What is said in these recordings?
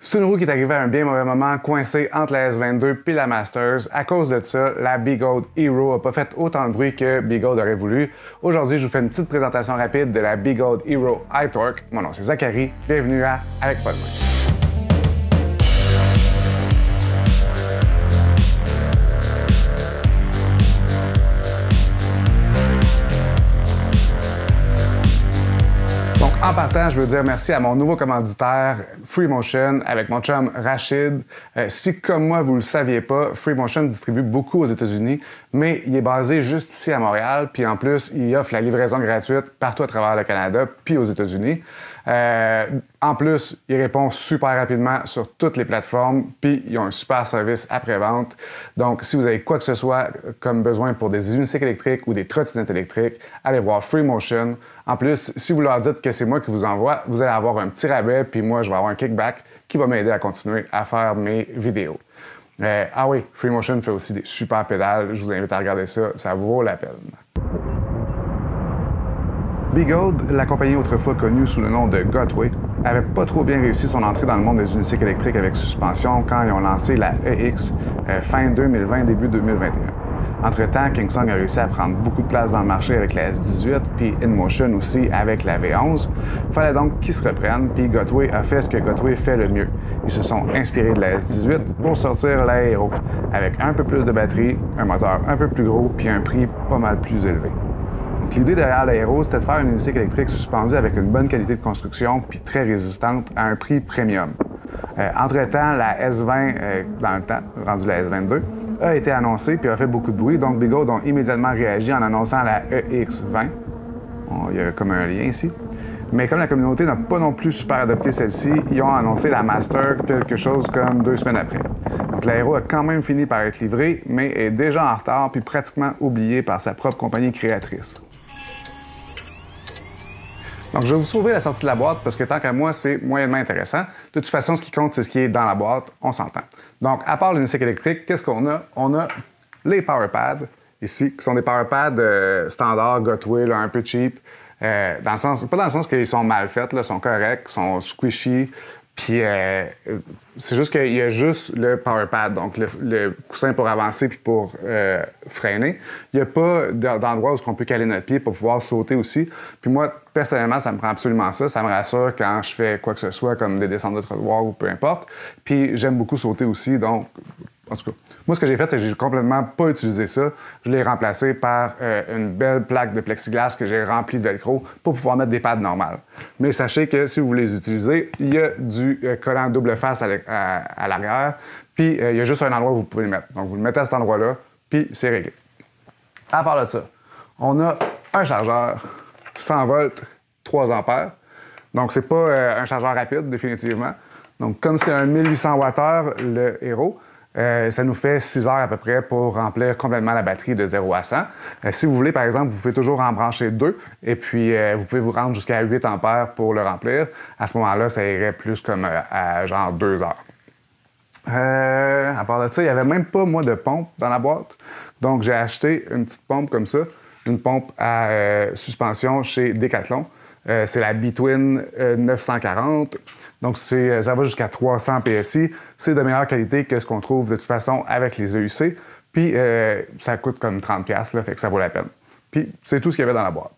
C'est une roue qui est arrivée à un bien mauvais moment, coincée entre la S22 et la Masters. À cause de ça, la Bigold Hero n'a pas fait autant de bruit que Bigold aurait voulu. Aujourd'hui, je vous fais une petite présentation rapide de la Bigold Hero iTorque. Mon nom c'est Zachary, bienvenue à Avec pas de main. En partant, je veux dire merci à mon nouveau commanditaire, FreeMotion, avec mon chum Rachid. Si, comme moi, vous ne le saviez pas, FreeMotion distribue beaucoup aux États-Unis, mais il est basé juste ici à Montréal, puis en plus, il offre la livraison gratuite partout à travers le Canada, puis aux États-Unis. En plus, il répond super rapidement sur toutes les plateformes, puis ils ont un super service après-vente. Donc, si vous avez quoi que ce soit comme besoin pour des unicycles électriques ou des trottinettes électriques, allez voir FreeMotion. En plus, si vous leur dites que c'est moi qui vous envoie, vous allez avoir un petit rabais, puis moi, je vais avoir un kickback qui va m'aider à continuer à faire mes vidéos. Ah oui, FreeMotion fait aussi des super pédales. Je vous invite à regarder ça, ça vaut la peine. Bigold, la compagnie autrefois connue sous le nom de Gotway, avait pas trop bien réussi son entrée dans le monde des unicycles électriques avec suspension quand ils ont lancé la EX fin 2020, début 2021. Entre-temps, Kingsong a réussi à prendre beaucoup de place dans le marché avec la S18, puis InMotion aussi avec la V11. Il fallait donc qu'ils se reprennent, puis Gotway a fait ce que Gotway fait le mieux. Ils se sont inspirés de la S18 pour sortir la Hero, avec un peu plus de batterie, un moteur un peu plus gros, puis un prix pas mal plus élevé. L'idée derrière la Hero, c'était de faire une unicycle électrique suspendue avec une bonne qualité de construction puis très résistante à un prix premium. Entre-temps, la S20, dans le temps, rendue la S22, a été annoncée puis a fait beaucoup de bruit, donc Bigold ont immédiatement réagi en annonçant la EX20. Il y a comme un lien ici. Mais comme la communauté n'a pas non plus super adopté celle-ci, ils ont annoncé la Master quelque chose comme 2 semaines après. Donc la Hero a quand même fini par être livrée, mais est déjà en retard puis pratiquement oubliée par sa propre compagnie créatrice. Donc, je vais vous sauver la sortie de la boîte parce que tant qu'à moi, c'est moyennement intéressant. De toute façon, ce qui compte, c'est ce qui est dans la boîte. On s'entend. Donc, à part l'unicycle électrique, qu'est-ce qu'on a? On a les PowerPads, ici, qui sont des PowerPads standards, Gotway, là, un peu cheap. Pas dans le sens qu'ils sont mal faits, ils sont corrects, ils sont squishy. Puis, c'est juste qu'il y a juste le PowerPad, donc le coussin pour avancer puis pour freiner. Il n'y a pas d'endroit où on peut caler notre pied pour pouvoir sauter aussi. Puis moi, personnellement, ça me prend absolument ça. Ça me rassure quand je fais quoi que ce soit, comme des descentes de trottoir ou peu importe. Puis j'aime beaucoup sauter aussi, donc... En tout cas, moi, ce que j'ai fait, c'est que j'ai complètement pas utilisé ça. Je l'ai remplacé par une belle plaque de plexiglas que j'ai remplie de velcro pour pouvoir mettre des pads normales. Mais sachez que si vous voulez les utiliser, il y a du collant double face à l'arrière, puis il y a juste un endroit où vous pouvez le mettre. Donc, vous le mettez à cet endroit-là, puis c'est réglé. À part de ça, on a un chargeur 100 volts, 3 ampères. Donc, c'est pas un chargeur rapide, définitivement. Donc, comme c'est un 1800 Wh, le Hero, ça nous fait 6 heures à peu près pour remplir complètement la batterie de 0 à 100. Si vous voulez, par exemple, vous pouvez toujours en brancher 2 et puis vous pouvez vous rendre jusqu'à 8 ampères pour le remplir. À ce moment-là, ça irait plus comme à genre 2 heures. À part de ça, il n'y avait même pas, moi, de pompe dans la boîte. Donc, j'ai acheté une petite pompe comme ça, une pompe à suspension chez Decathlon. C'est la Between 940. Donc, ça va jusqu'à 300 PSI. C'est de meilleure qualité que ce qu'on trouve de toute façon avec les EUC. Puis, ça coûte comme 30$, là, fait que ça vaut la peine. Puis, c'est tout ce qu'il y avait dans la boîte.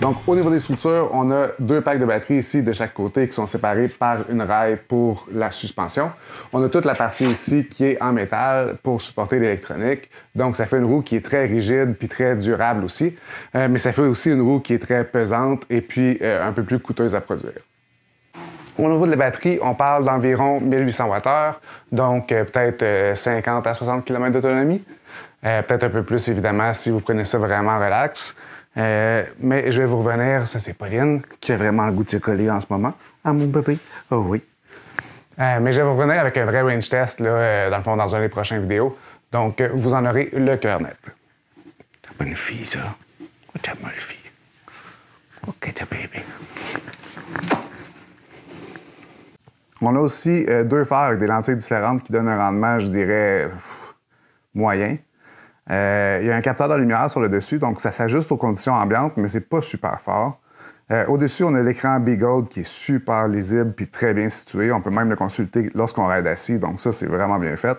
Donc, au niveau des structures, on a 2 packs de batterie ici de chaque côté qui sont séparés par une rail pour la suspension. On a toute la partie ici qui est en métal pour supporter l'électronique. Donc, ça fait une roue qui est très rigide puis très durable aussi. Mais ça fait aussi une roue qui est très pesante et puis un peu plus coûteuse à produire. Au niveau de la batterie, on parle d'environ 1800 Wh, donc peut-être 50 à 60 km d'autonomie. Peut-être un peu plus, évidemment, si vous prenez ça vraiment relax. Mais je vais vous revenir, ça c'est Pauline qui a vraiment le goût de se coller en ce moment. Ah mon bébé, oh oui. Mais je vais vous revenir avec un vrai range test, là, dans le fond, dans un des prochaines vidéos. Donc, vous en aurez le cœur net. T'as pas une fille, ça? T'as pas une fille. OK, t'as bébé. On a aussi 2 phares avec des lentilles différentes qui donnent un rendement, je dirais, moyen. Il y a un capteur de lumière sur le dessus, donc ça s'ajuste aux conditions ambiantes, mais c'est pas super fort. Au-dessus, on a l'écran B-Gold qui est super lisible puis très bien situé. On peut même le consulter lorsqu'on ride assis, donc ça, c'est vraiment bien fait.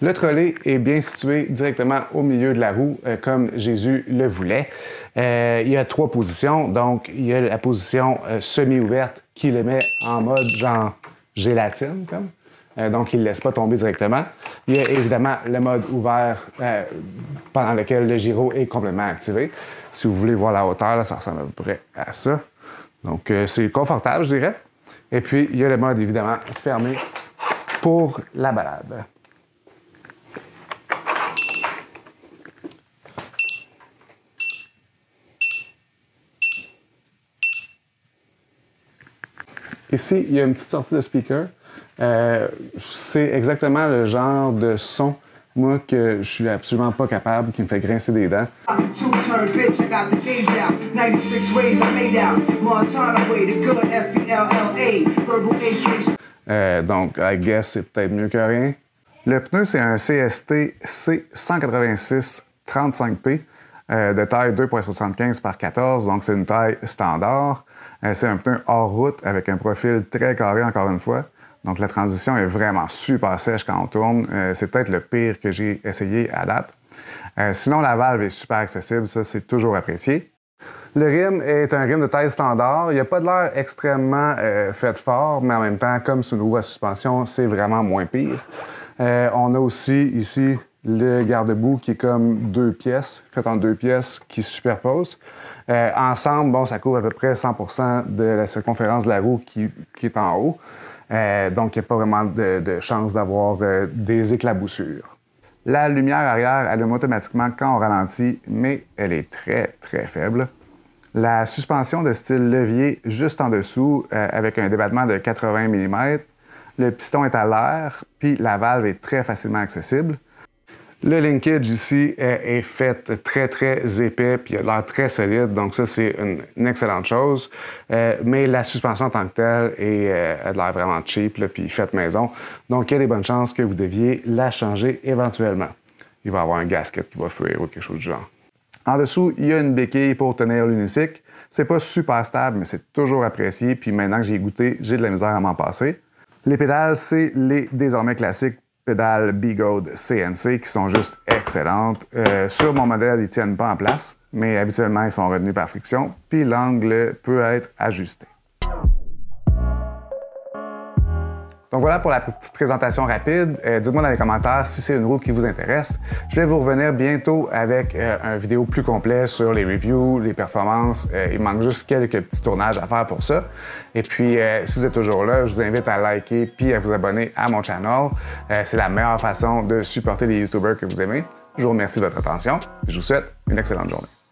Le trolley est bien situé directement au milieu de la roue, comme Jésus le voulait. Il y a 3 positions, donc il y a la position semi-ouverte qui le met en mode genre gélatine, comme. Donc il ne laisse pas tomber directement. Il y a évidemment le mode ouvert pendant lequel le gyro est complètement activé. Si vous voulez voir la hauteur, là, ça ressemble à peu près à ça. Donc c'est confortable, je dirais. Et puis il y a le mode évidemment fermé pour la balade. Ici, il y a une petite sortie de speaker. C'est exactement le genre de son, moi, que je suis absolument pas capable, qui me fait grincer des dents. Donc, I guess c'est peut-être mieux que rien. Le pneu, c'est un CST C186 35P de taille 2,75 par 14, donc c'est une taille standard. C'est un pneu hors route avec un profil très carré, encore une fois. Donc, la transition est vraiment super sèche quand on tourne. C'est peut-être le pire que j'ai essayé à date. Sinon, la valve est super accessible. Ça, c'est toujours apprécié. Le rim est un rim de taille standard. Il n'y a pas de l'air extrêmement fait fort, mais en même temps, comme c'est une roue à suspension, c'est vraiment moins pire. On a aussi ici le garde-boue qui est comme 2 pièces, fait en 2 pièces qui se superposent. Ensemble, bon, ça couvre à peu près 100% de la circonférence de la roue qui est en haut. Donc, il n'y a pas vraiment de chance d'avoir des éclaboussures. La lumière arrière allume automatiquement quand on ralentit, mais elle est très, très faible. La suspension de style levier juste en dessous, avec un débattement de 80 mm. Le piston est à l'air, puis la valve est très facilement accessible. Le linkage ici est fait très, très épais, puis il a l'air très solide, donc ça, c'est une excellente chose. Mais la suspension en tant que telle a de l'air vraiment cheap, là, puis faite maison. Donc, il y a des bonnes chances que vous deviez la changer éventuellement. Il va y avoir un gasket qui va fuir ou quelque chose du genre. En dessous, il y a une béquille pour tenir l'unicycle. C'est pas super stable, mais c'est toujours apprécié, puis maintenant que j'y ai goûté, j'ai de la misère à m'en passer. Les pédales, c'est les désormais classiques pédales B-Gold CNC qui sont juste excellentes. Sur mon modèle, ils ne tiennent pas en place, mais habituellement, ils sont retenus par friction, puis l'angle peut être ajusté. Donc voilà pour la petite présentation rapide. Dites-moi dans les commentaires si c'est une roue qui vous intéresse. Je vais vous revenir bientôt avec une vidéo plus complète sur les reviews, les performances. Il manque juste quelques petits tournages à faire pour ça. Et puis, si vous êtes toujours là, je vous invite à liker puis à vous abonner à mon channel. C'est la meilleure façon de supporter les YouTubers que vous aimez. Je vous remercie de votre attention et je vous souhaite une excellente journée.